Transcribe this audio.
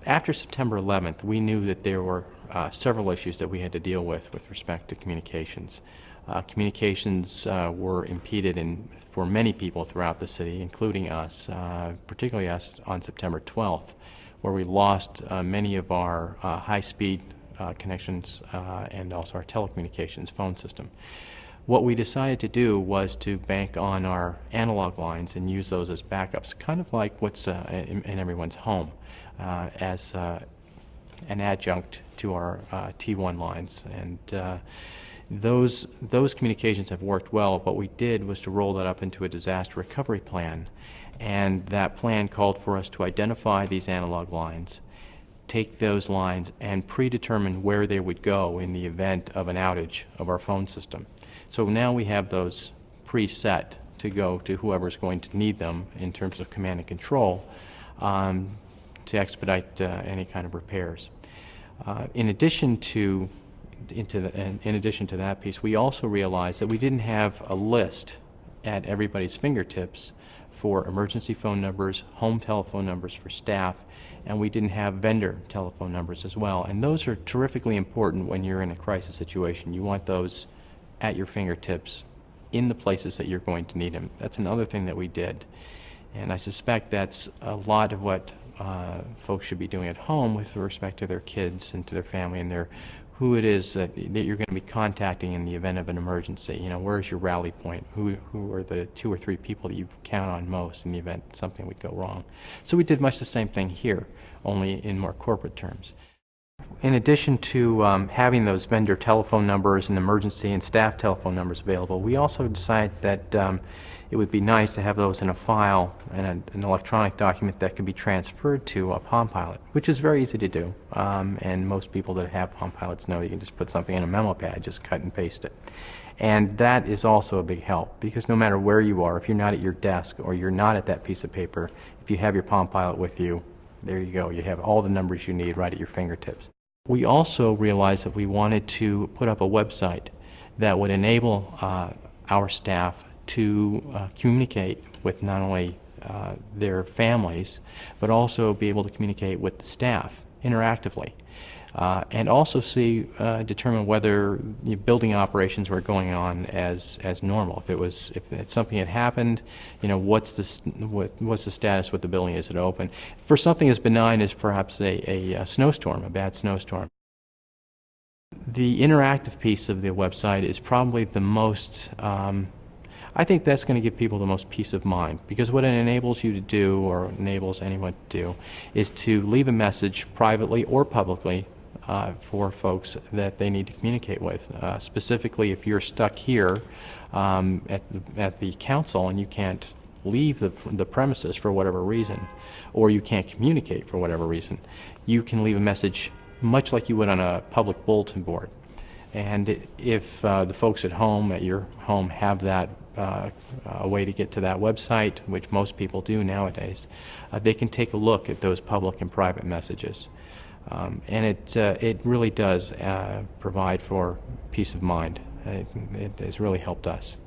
After September 11th, we knew that there were several issues that we had to deal with respect to communications. Communications were impeded for many people throughout the city, including us, particularly us on September 12th, where we lost many of our high-speed connections and also our telecommunications phone system. What we decided to do was to bank on our analog lines and use those as backups, kind of like what's in everyone's home, as an adjunct to our T1 lines. And those communications have worked well. What we did was to roll that up into a disaster recovery plan, and that plan called for us to identify these analog lines, take those lines, and predetermine where they would go in the event of an outage of our phone system. So now we have those preset to go to whoever's going to need them in terms of command and control to expedite any kind of repairs. In addition to that piece, we also realized that we didn't have a list at everybody's fingertips for emergency phone numbers, home telephone numbers for staff, and we didn't have vendor telephone numbers as well. And those are terrifically important when you're in a crisis situation. You want those at your fingertips in the places that you're going to need them. That's another thing that we did. And I suspect that's a lot of what folks should be doing at home with respect to their kids and to their family and who it is that you're going to be contacting in the event of an emergency. You know, where's your rally point? Who are the 2 or 3 people that you count on most in the event something would go wrong? So we did much the same thing here, only in more corporate terms. In addition to having those vendor telephone numbers and emergency and staff telephone numbers available, we also decided that it would be nice to have those in a file and an electronic document that can be transferred to a Palm Pilot, which is very easy to do. And most people that have Palm Pilots know you can just put something in a memo pad, just cut and paste it. And that is also a big help, because no matter where you are, if you're not at your desk or you're not at that piece of paper, if you have your Palm Pilot with you, there you go. You have all the numbers you need right at your fingertips. We also realized that we wanted to put up a website that would enable our staff to communicate with not only their families, but also be able to communicate with the staff interactively. And also determine whether building operations were going on as normal. If something had happened, what's the status with the building? Is it open? For something as benign as perhaps a snowstorm, a bad snowstorm. The interactive piece of the website is probably the most. I think that's going to give people the most peace of mind, because what it enables you to do, or enables anyone to do, is to leave a message privately or publicly for folks that they need to communicate with. Specifically, if you're stuck here at the council and you can't leave the premises for whatever reason, or you can't communicate for whatever reason, you can leave a message much like you would on a public bulletin board. And if the folks at your home have that a way to get to that website, which most people do nowadays, they can take a look at those public and private messages. And it really does provide for peace of mind. It has really helped us.